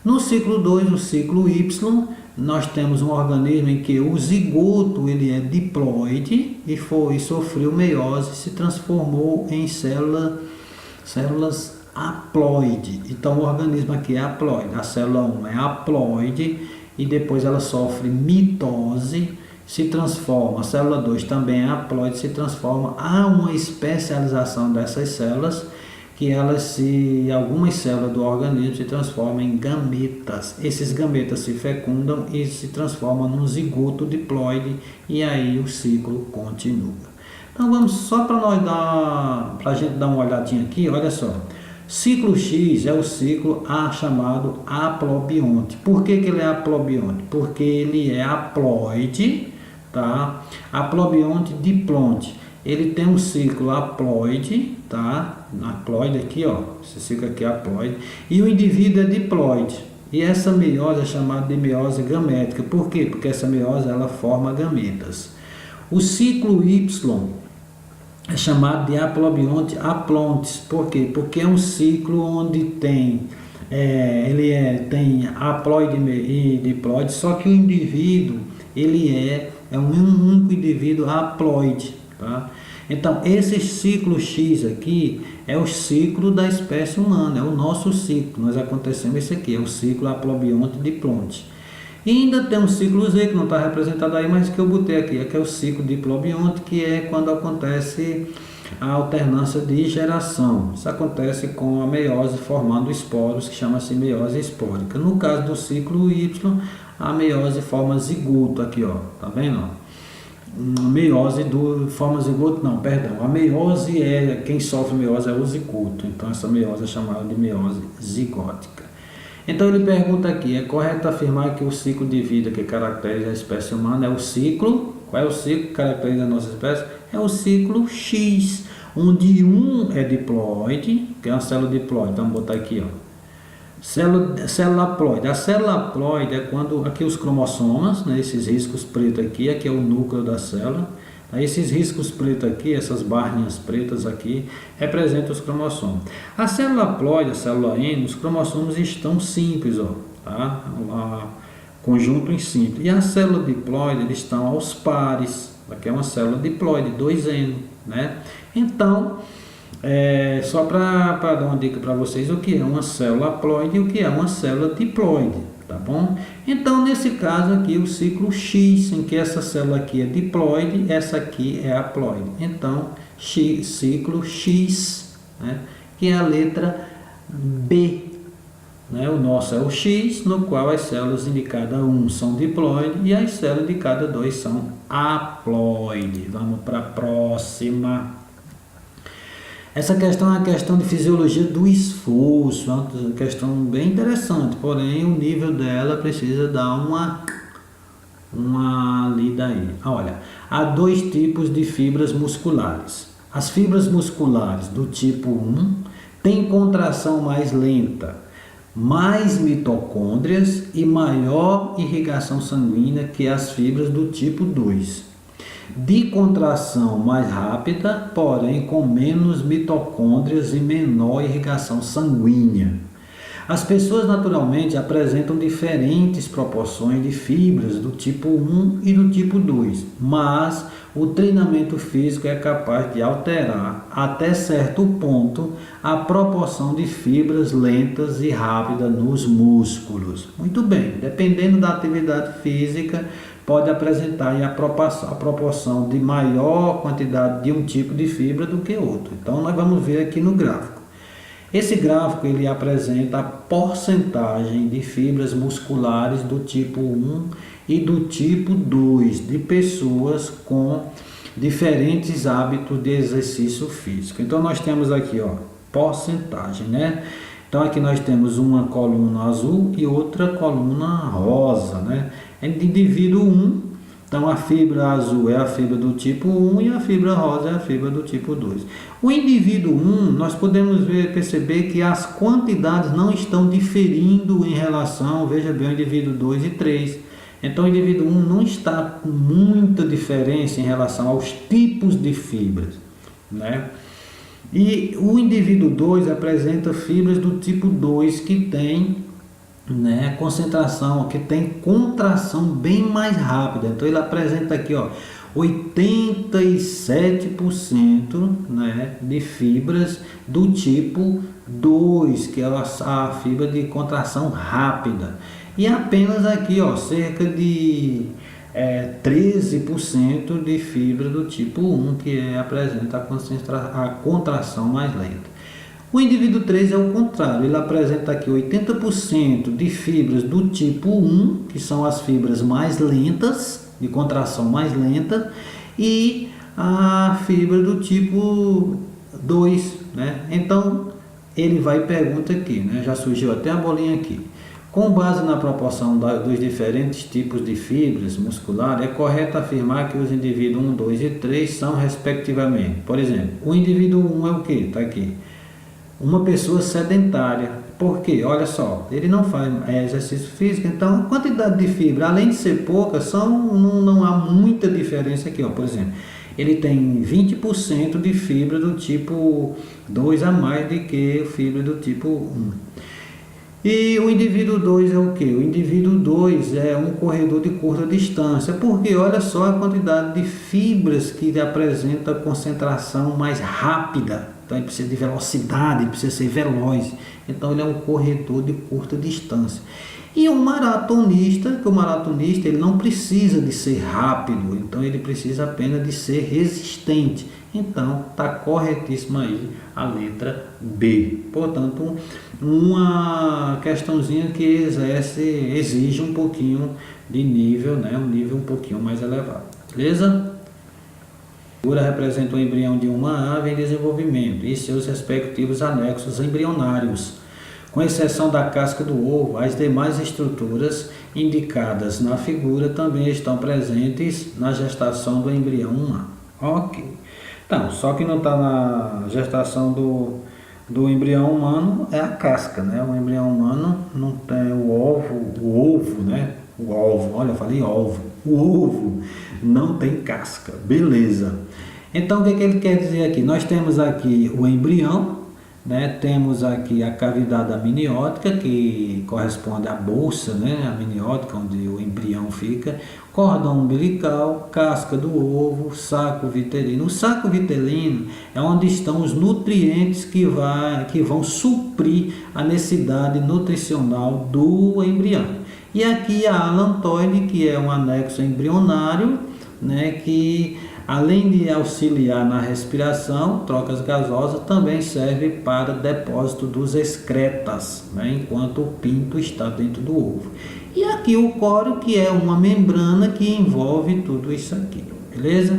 No ciclo 2, o ciclo Y, nós temos um organismo em que o zigoto ele é diploide e sofreu meiose e se transformou em células haploide. Então o organismo aqui é haploide, a célula 1 é haploide e depois ela sofre mitose, se transforma, a célula 2 também é haploide, se transforma, há uma especialização dessas células, que algumas células do organismo se transformam em gametas. Esses gametas se fecundam e se transformam num zigoto diploide, e aí o ciclo continua. Então vamos só para a gente dar uma olhadinha aqui, olha só. Ciclo X é o ciclo chamado haplobionte. Por que ele é haplobionte? Porque ele é haploide, tá? Haplobionte diplonte. Ele tem um ciclo haploide, tá? Haploide aqui, ó. Esse ciclo aqui é haploide. E o indivíduo é diploide. E essa meiose é chamada de meiose gamética. Por quê? Porque essa meiose ela forma gametas. O ciclo Y é chamado de haplobionte aplontes. Por quê? Porque é um ciclo onde tem tem haploide e diploide, só que o indivíduo ele é um único indivíduo haploide, tá? Então esse ciclo X aqui é o ciclo da espécie humana, é o nosso ciclo. Nós acontecemos esse aqui, é o ciclo haplobionte diplonte. E ainda tem um ciclo Z que não está representado aí, mas que eu botei aqui, que é o ciclo diplobionte, que é quando acontece a alternância de geração. Isso acontece com a meiose formando esporos, que chama-se meiose espórica. No caso do ciclo Y, a meiose forma zigoto aqui, ó, tá vendo? A meiose forma zigoto, não, perdão. A meiose quem sofre meiose é o zigoto. Então essa meiose é chamada de meiose zigótica. Então ele pergunta aqui, é correto afirmar que o ciclo de vida que caracteriza a espécie humana é o ciclo, qual é o ciclo que caracteriza a nossa espécie? É o ciclo X, onde um é diploide, que é uma célula diploide, então vamos botar aqui, ó. Célula haploide. A célula haploide é quando aqui os cromossomas, né, esses riscos pretos aqui é o núcleo da célula. Esses riscos pretos aqui, essas barrinhas pretas aqui, representam os cromossomos. A célula haploide, a célula N, os cromossomos estão simples, ó, tá? Conjunto em simples. E a célula diploide, eles estão aos pares. Aqui é uma célula diploide, 2N, né? Então, só para dar uma dica para vocês, o que é uma célula haploide e o que é uma célula diploide, tá bom? Então, nesse caso aqui, o ciclo X, em que essa célula aqui é diploide, essa aqui é haploide. Então, ciclo X, né? Que é a letra B. Né? O nosso é o X, no qual as células de cada um são diploide e as células de cada dois são haploide. Vamos para a próxima. Essa questão é uma questão de fisiologia do esforço, é uma questão bem interessante, porém o nível dela precisa dar uma lida aí. Olha, há dois tipos de fibras musculares. As fibras musculares do tipo 1 têm contração mais lenta, mais mitocôndrias e maior irrigação sanguínea que as fibras do tipo 2. De contração mais rápida, porém com menos mitocôndrias e menor irrigação sanguínea. As pessoas naturalmente apresentam diferentes proporções de fibras do tipo 1 e do tipo 2, mas o treinamento físico é capaz de alterar até certo ponto a proporção de fibras lentas e rápidas nos músculos. Muito bem, dependendo da atividade física, pode apresentar a proporção de maior quantidade de um tipo de fibra do que outro. Então nós vamos ver aqui no gráfico. Esse gráfico ele apresenta a porcentagem de fibras musculares do tipo 1 e do tipo 2 de pessoas com diferentes hábitos de exercício físico. Então nós temos aqui, ó, porcentagem, né? Então aqui nós temos uma coluna azul e outra coluna rosa, né? De indivíduo 1, então a fibra azul é a fibra do tipo 1 e a fibra rosa é a fibra do tipo 2. O indivíduo 1, nós podemos perceber que as quantidades não estão diferindo em relação, veja bem, ao indivíduo 2 e 3. Então o indivíduo 1 não está com muita diferença em relação aos tipos de fibras, né? E o indivíduo 2 apresenta fibras do tipo 2 que tem, né, concentração, que tem contração bem mais rápida. Então ele apresenta aqui, ó, 87%, né, de fibras do tipo 2, que é a fibra de contração rápida. E apenas aqui, ó, cerca de 13% de fibra do tipo 1, que apresenta a contração mais lenta. O indivíduo 3 é o contrário, ele apresenta aqui 80% de fibras do tipo 1, que são as fibras mais lentas, de contração mais lenta, e a fibra do tipo 2, né? Então, ele vai e pergunta aqui, né? Já surgiu até a bolinha aqui. Com base na proporção dos diferentes tipos de fibras musculares, é correto afirmar que os indivíduos 1, 2 e 3 são respectivamente. Por exemplo, o indivíduo 1 é o que? Está aqui. Uma pessoa sedentária, Por quê? Olha só, ele não faz exercício físico, então a quantidade de fibra, além de ser pouca, não há muita diferença aqui, ó. Por exemplo, ele tem 20% de fibra do tipo 2 a mais do que fibra do tipo 1. E o indivíduo 2 é o que? O indivíduo 2 é um corredor de curta distância, porque olha só a quantidade de fibras que ele apresenta concentração mais rápida. Então ele precisa de velocidade, ele precisa ser veloz. Então ele é um corredor de curta distância. E o maratonista ele não precisa de ser rápido, então ele precisa apenas de ser resistente. Então está corretíssima aí a letra B. Portanto, uma questãozinha que exige um pouquinho de nível, né? Um nível um pouquinho mais elevado. Beleza? A figura representa o embrião de uma ave em desenvolvimento e seus respectivos anexos embrionários. Com exceção da casca do ovo, as demais estruturas indicadas na figura também estão presentes na gestação do embrião humano. Ok. Então, só que não está na gestação do embrião humano é a casca, né? O embrião humano não tem o ovo, né? O ovo, olha, eu falei ovo. O ovo não tem casca, beleza. Então, o que ele quer dizer aqui? Nós temos aqui o embrião, né? Temos aqui a cavidade amniótica, que corresponde à bolsa, né? Amniótica, onde o embrião fica, cordão umbilical, casca do ovo, saco vitelino. O saco vitelino é onde estão os nutrientes que vão suprir a necessidade nutricional do embrião. E aqui a alantoide, que é um anexo embrionário, né? Que além de auxiliar na respiração, trocas gasosas, também serve para depósito dos excretas, né, enquanto o pinto está dentro do ovo. E aqui o córeo, que é uma membrana que envolve tudo isso aqui, beleza?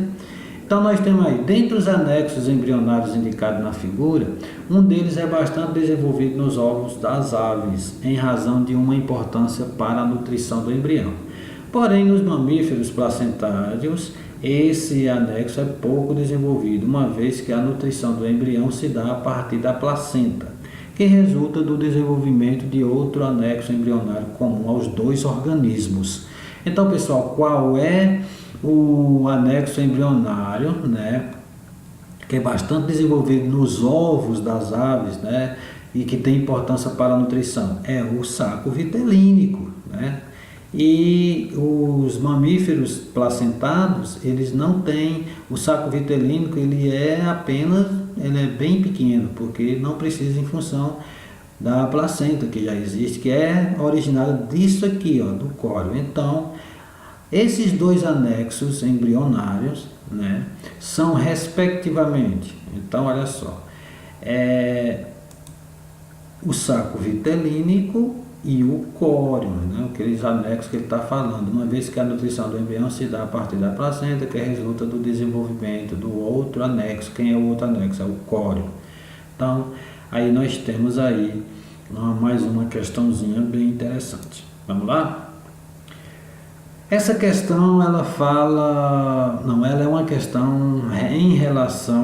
Então nós temos aí, dentre os anexos embrionários indicados na figura, um deles é bastante desenvolvido nos ovos das aves, em razão de uma importância para a nutrição do embrião. Porém, nos mamíferos placentários, esse anexo é pouco desenvolvido, uma vez que a nutrição do embrião se dá a partir da placenta, que resulta do desenvolvimento de outro anexo embrionário comum aos dois organismos. Então, pessoal, qual é o anexo embrionário, né, que é bastante desenvolvido nos ovos das aves, né, e que tem importância para a nutrição? É o saco vitelínico, né? E os mamíferos placentados, eles não têm o saco vitelínico, ele é bem pequeno, porque ele não precisa em função da placenta que já existe, que é originada disso aqui, ó, do córeo. Então, esses dois anexos embrionários, né, são respectivamente, então olha só, o saco vitelínico e o córeo, né? Aqueles anexos que ele está falando, uma vez que a nutrição do embrião se dá a partir da placenta, que resulta do desenvolvimento do outro anexo. Quem é o outro anexo? É o córeo. Então, aí nós temos aí mais uma questãozinha bem interessante. Vamos lá? Essa questão, ela é uma questão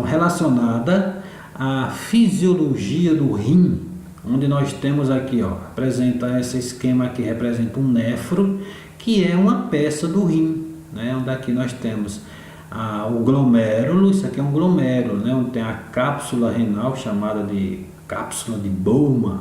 relacionada à fisiologia do rim, onde nós temos aqui, ó, apresenta esse esquema aqui, representa um néfro, que é uma peça do rim, né? Onde aqui nós temos o glomérulo, isso aqui é um glomérulo, né? Onde tem a cápsula renal, chamada de cápsula de Bowman.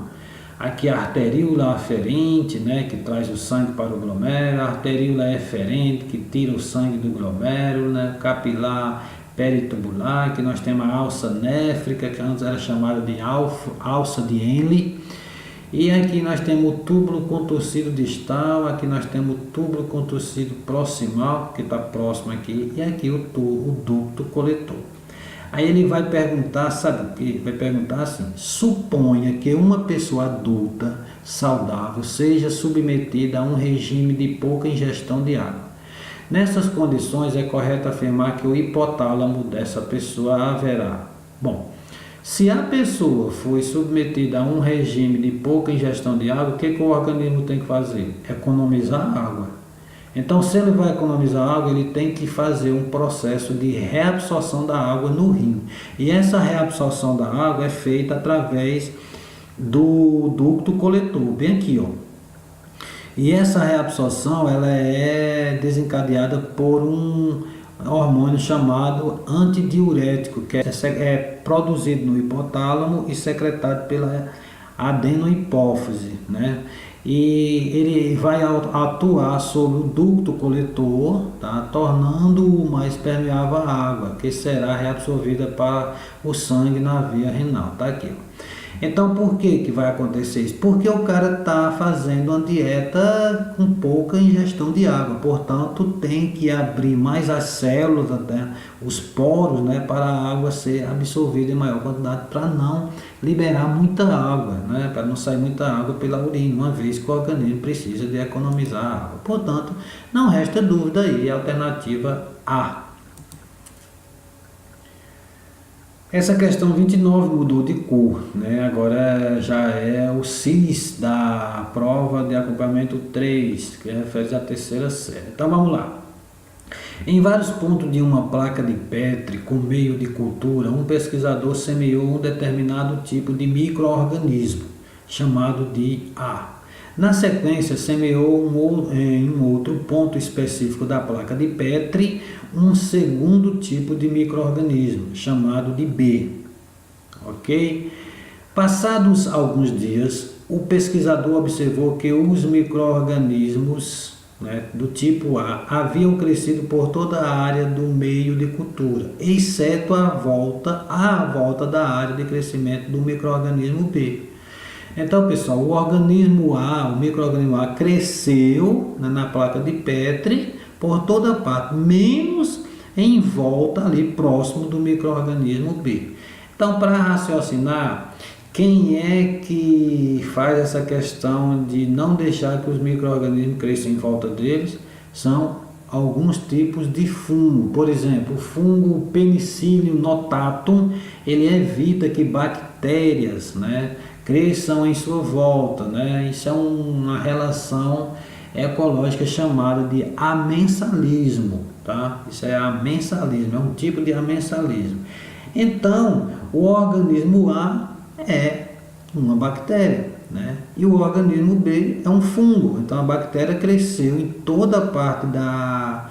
Aqui a arteríola aferente, né? Que traz o sangue para o glomérulo, a arteríola eferente, que tira o sangue do glomérulo, né? Capilar peritubular, que nós temos a alça néfrica, que antes era chamada de alça de Henle, e aqui nós temos o túbulo contorcido distal, aqui nós temos o túbulo contorcido proximal, que está próximo aqui, e aqui o ducto coletor. Aí ele vai perguntar, sabe o que? Vai perguntar assim: suponha que uma pessoa adulta, saudável, seja submetida a um regime de pouca ingestão de água. Nessas condições, é correto afirmar que o hipotálamo dessa pessoa haverá. Bom, se a pessoa foi submetida a um regime de pouca ingestão de água, o que o organismo tem que fazer? Economizar água. Então, se ele vai economizar água, ele tem que fazer um processo de reabsorção da água no rim. E essa reabsorção da água é feita através do ducto coletor, bem aqui, ó. E essa reabsorção ela é desencadeada por um hormônio chamado antidiurético, que é produzido no hipotálamo e secretado pela adenohipófise, né? E ele vai atuar sobre o ducto coletor, tá? Tornando-o mais permeável à água, que será reabsorvida para o sangue na via renal, tá aqui, ó. Então, por que vai acontecer isso? Porque o cara está fazendo uma dieta com pouca ingestão de água, portanto, tem que abrir mais as células, né, os poros, né, para a água ser absorvida em maior quantidade, para não liberar muita água, né, para não sair muita água pela urina, uma vez que o organismo precisa de economizar água. Portanto, não resta dúvida aí, a alternativa A. Essa questão 29 mudou de cor, né? Agora já é o CIS da prova de acompanhamento 3, que refere à terceira série. Então vamos lá. Em vários pontos de uma placa de Petri com meio de cultura, um pesquisador semeou um determinado tipo de micro-organismo, chamado de A. Na sequência, semeou em um outro ponto específico da placa de Petri um segundo tipo de micro-organismo, chamado de B. Ok? Passados alguns dias, o pesquisador observou que os micro-organismos, né, do tipo A haviam crescido por toda a área do meio de cultura, exceto à volta da área de crescimento do micro-organismo B. Então, pessoal, o organismo A, o micro-organismo A cresceu, né, na placa de Petri por toda parte, menos em volta ali próximo do micro-organismo B. Então, para raciocinar, quem é que faz essa questão de não deixar que os micro-organismos cresçam em volta deles? São alguns tipos de fungo. Por exemplo, o fungo Penicillium notatum, ele evita que bactérias, né, cresçam em sua volta, né? Isso é uma relação ecológica chamada de amensalismo, tá? Isso é amensalismo, é um tipo de amensalismo. Então, o organismo A é uma bactéria, né? E o organismo B é um fungo. Então, a bactéria cresceu em toda a parte da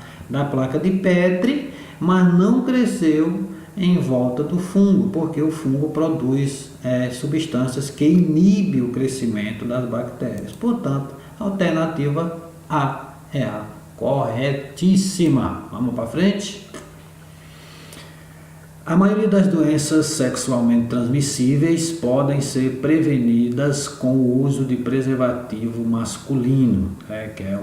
placa de Petri, mas não cresceu em volta do fungo, porque o fungo produz substâncias que inibem o crescimento das bactérias. Portanto, a alternativa A é a corretíssima. Vamos para frente? A maioria das doenças sexualmente transmissíveis podem ser prevenidas com o uso de preservativo masculino, que é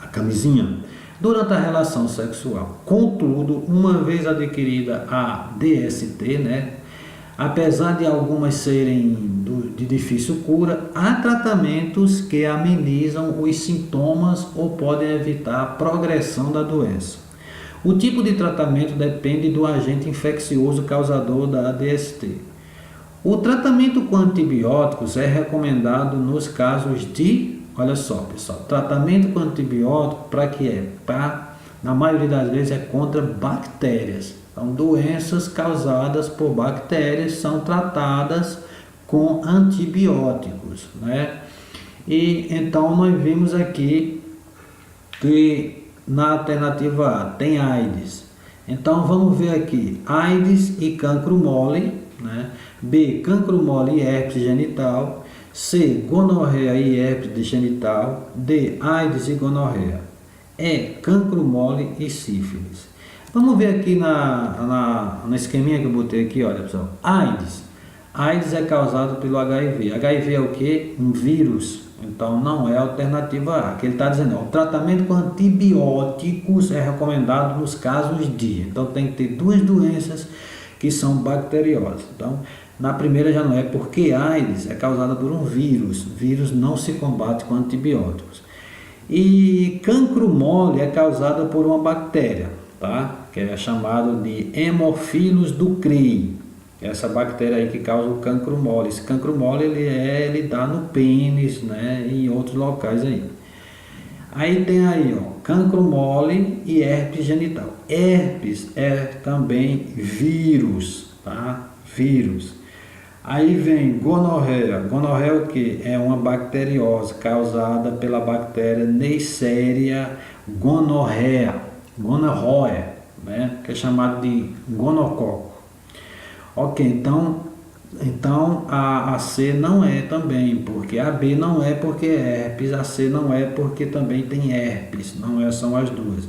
a camisinha, durante a relação sexual. Contudo, uma vez adquirida a DST, né, apesar de algumas serem de difícil cura, há tratamentos que amenizam os sintomas ou podem evitar a progressão da doença. O tipo de tratamento depende do agente infeccioso causador da DST. O tratamento com antibióticos é recomendado nos casos de, olha só pessoal, tratamento com antibiótico para que é? Na maioria das vezes é contra bactérias. Então, doenças causadas por bactérias são tratadas com antibióticos, né? E então nós vimos aqui que na alternativa A tem AIDS. Então vamos ver aqui, AIDS e cancro mole, né? B, cancro mole e herpes genital. C, gonorreia e herpes genital. D, AIDS e gonorreia. E, cancro mole e sífilis. Vamos ver aqui no esqueminha que eu botei aqui, olha pessoal. AIDS. AIDS é causado pelo HIV. HIV é o que? Um vírus. Então não é a alternativa A. Que ele está dizendo, ó, o tratamento com antibióticos é recomendado nos casos de. Então tem que ter duas doenças que são bacteriosas. Então, na primeira já não é, porque AIDS é causada por um vírus. Vírus não se combate com antibióticos. E cancro mole é causada por uma bactéria, tá? Que é chamado de Haemophilus ducreyi. Essa bactéria aí que causa o cancro mole. Esse cancro mole ele dá no pênis, né, e em outros locais aí. Aí tem aí, ó, cancro mole e herpes genital. Herpes é também vírus, tá? Vírus. Aí vem gonorreia. Gonorreia é o que? É uma bacteriose causada pela bactéria Neisseria gonorrhea, né? Que é chamado de gonococo. Ok, então a C não é também, porque a B não é porque é herpes, a C não é porque também tem herpes, não é, são as duas.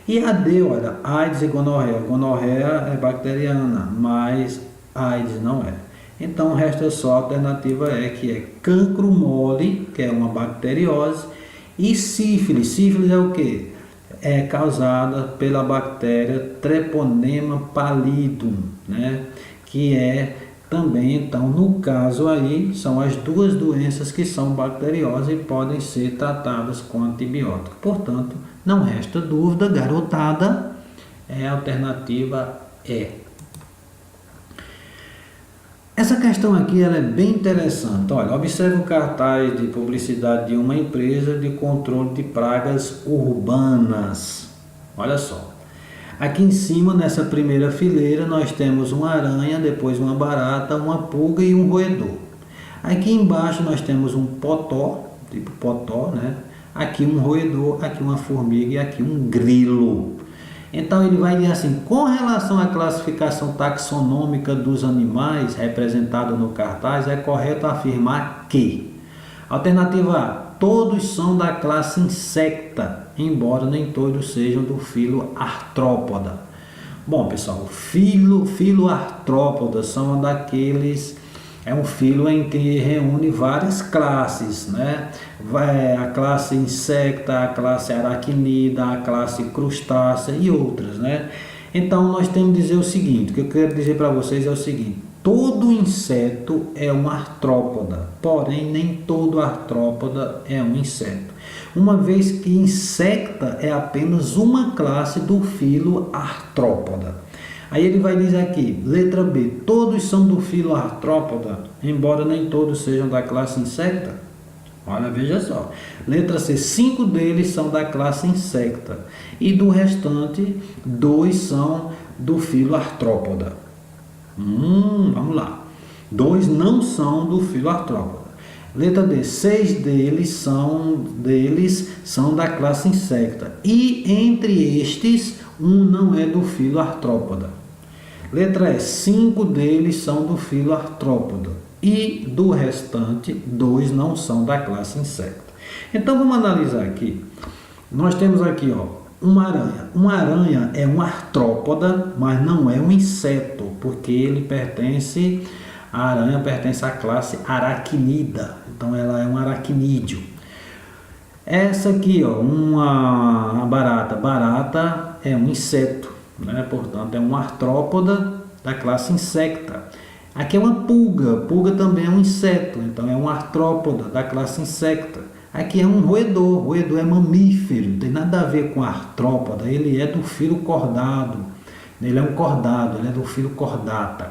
E a D, olha, AIDS e gonorreia. Gonorreia é bacteriana, mas AIDS não é. Então resta só a alternativa que é cancro mole, que é uma bacteriose, e sífilis. Sífilis é o que? É causada pela bactéria Treponema pallidum, né? Que é também, então, no caso aí, são as duas doenças que são bacteriosas e podem ser tratadas com antibiótico. Portanto, não resta dúvida, garotada, a alternativa E. Essa questão aqui ela é bem interessante. Olha, observe o cartaz de publicidade de uma empresa de controle de pragas urbanas. Olha só. Aqui em cima, nessa primeira fileira, nós temos uma aranha, depois uma barata, uma pulga e um roedor. Aqui embaixo nós temos um potó, tipo potó, né? Aqui um roedor, aqui uma formiga e aqui um grilo. Então ele vai dizer assim, com relação à classificação taxonômica dos animais representada no cartaz, é correto afirmar que: alternativa A, todos são da classe insecta, embora nem todos sejam do filo artrópoda. Bom, pessoal, filo artrópoda são daqueles, é um filo em que reúne várias classes, né? A classe insecta, a classe aracnida, a classe crustácea e outras, né? Então nós temos que dizer o seguinte, o que eu quero dizer para vocês é o seguinte: todo inseto é um artrópoda, porém nem todo artrópoda é um inseto, uma vez que insecta é apenas uma classe do filo artrópoda. Aí ele vai dizer aqui, letra B, todos são do filo artrópoda, embora nem todos sejam da classe insecta. Olha, veja só. Letra C, 5 deles são da classe insecta e do restante 2 são do filo artrópoda. Vamos lá. 2 não são do filo artrópoda. Letra D, 6 deles são da classe insecta e entre estes um não é do filo artrópoda. Letra E, 5 deles são do filo artrópoda e do restante 2 não são da classe insecta. Então vamos analisar aqui. Nós temos aqui, ó, uma aranha. Uma aranha é um artrópoda, mas não é um inseto, porque a aranha pertence à classe aracnida. Então ela é um aracnídeo. Essa aqui, ó, uma barata. Barata é um inseto, né? Portanto é um artrópoda da classe insecta. Aqui é uma pulga. Pulga também é um inseto, então é um artrópoda da classe insecta. Aqui é um roedor. Roedor é mamífero, não tem nada a ver com artrópoda. Ele é do filo cordado. Ele é um cordado, ele é do filo cordata.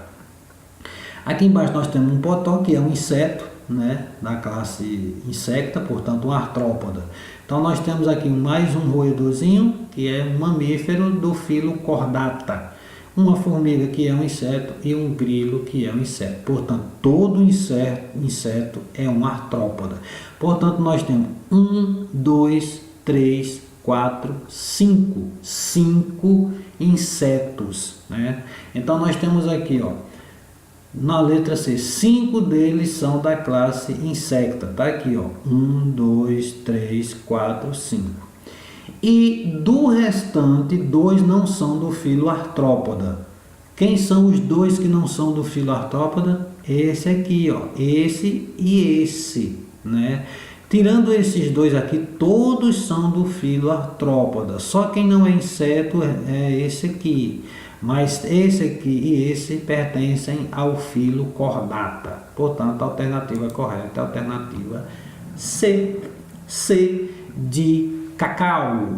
Aqui embaixo nós temos um potó, que é um inseto, né, da classe insecta, portanto um artrópoda. Então nós temos aqui mais um roedorzinho, que é um mamífero do filo cordata. Uma formiga, que é um inseto, e um grilo, que é um inseto. Portanto, todo inseto é um artrópoda. Portanto, nós temos 1, 2, 3, 4, 5. 5 insetos, né? Então, nós temos aqui, ó, na letra C, 5 deles são da classe insecta. Tá aqui, ó, 1, 2, 3, 4, 5. E do restante, 2 não são do filo artrópoda. Quem são os 2 que não são do filo artrópoda? Esse aqui, ó, esse e esse, né? Tirando esses 2 aqui, todos são do filo artrópoda. Só quem não é inseto é esse aqui. Mas esse aqui e esse pertencem ao filo cordata. Portanto, a alternativa correta é a alternativa C. C de cacau.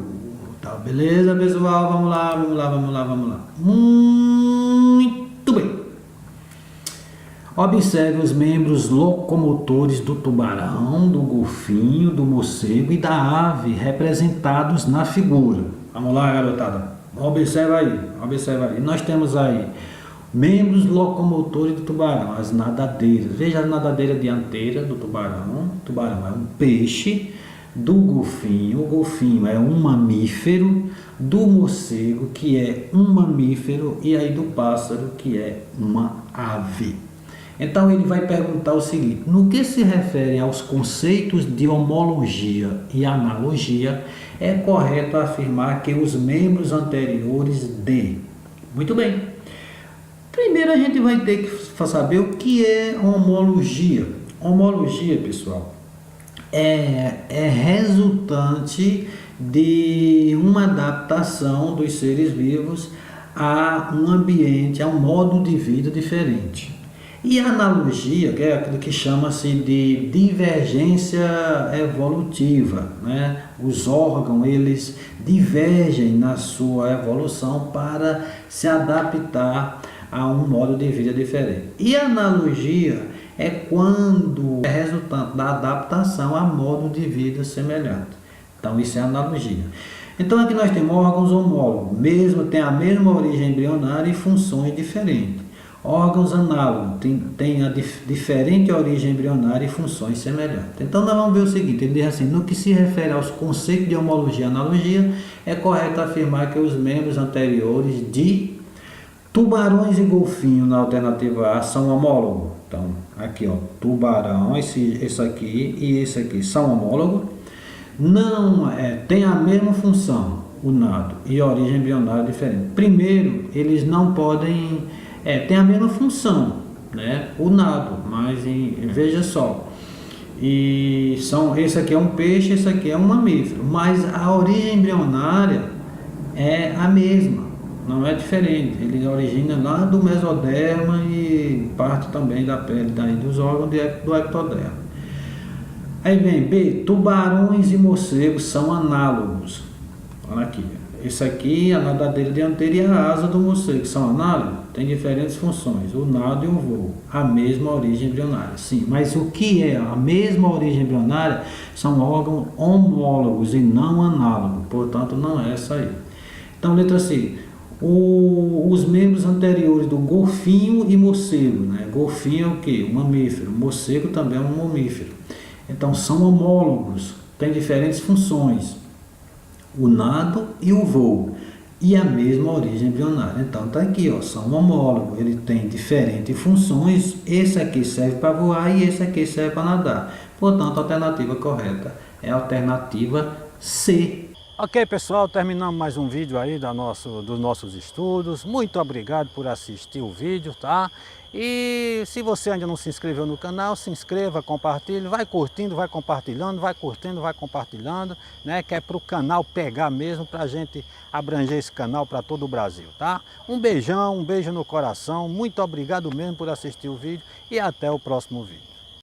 Tá, beleza, pessoal? Vamos lá. Muito bem. Observe os membros locomotores do tubarão, do golfinho, do morcego e da ave representados na figura. Vamos lá, garotada. Observa aí. Nós temos aí Membros locomotores do tubarão, as nadadeiras. Veja a nadadeira dianteira do tubarão. O tubarão é um peixe. Do golfinho, o golfinho é um mamífero. Do morcego, que é um mamífero. E aí do pássaro, que é uma ave. Então ele vai perguntar o seguinte: no que se refere aos conceitos de homologia e analogia, é correto afirmar que os membros anteriores de... Muito bem. Primeiro a gente vai ter que saber o que é homologia. Homologia, pessoal, é resultante de uma adaptação dos seres vivos a um ambiente, a um modo de vida diferente. E a analogia, que é aquilo que chama-se de divergência evolutiva, né? Os órgãos, eles divergem na sua evolução para se adaptar a um modo de vida diferente. E a analogia é quando é resultante da adaptação a modo de vida semelhante. Então isso é analogia. Então aqui nós temos órgãos homólogos, tem a mesma origem embrionária e funções diferentes. Órgãos análogos, tem a diferente origem embrionária e funções semelhantes. Então nós vamos ver o seguinte, ele diz assim: no que se refere aos conceitos de homologia e analogia, é correto afirmar que os membros anteriores de tubarões e golfinhos na alternativa A são homólogos. Então aqui ó, tubarão, esse aqui e esse aqui são homólogos. Não tem a mesma função, o nado, e a origem embrionária diferente. Primeiro, eles não podem... tem a mesma função, né? O nado, mas veja só, esse aqui é um peixe, esse aqui é um mamífero, mas a origem embrionária é a mesma, não é diferente. Ele origina lá do mesoderma e parte também da pele, daí dos órgãos do ectoderma. Aí vem B, tubarões e morcegos são análogos. Olha aqui. Esse aqui, a nadadeira dianteira e a asa do morcego, são análogos, tem diferentes funções, o nado e o voo, a mesma origem embrionária. Sim, mas o que é a mesma origem embrionária? São órgãos homólogos e não análogos, portanto não é essa aí. Então, letra C, os membros anteriores do golfinho e morcego, né? Golfinho é o que? Um mamífero, morcego também é um mamífero. Então são homólogos, têm diferentes funções, o nado e o voo, e a mesma origem embrionária. Então está aqui, ó, são homólogos, ele tem diferentes funções, esse aqui serve para voar e esse aqui serve para nadar. Portanto, a alternativa correta é a alternativa C. Ok, pessoal, terminamos mais um vídeo aí dos nossos estudos. Muito obrigado por assistir o vídeo, tá? E se você ainda não se inscreveu no canal, se inscreva, compartilhe, vai curtindo, vai compartilhando, vai curtindo, vai compartilhando, né? Que é para o canal pegar mesmo, para a gente abranger esse canal para todo o Brasil, tá? Um beijão, um beijo no coração, muito obrigado mesmo por assistir o vídeo e até o próximo vídeo.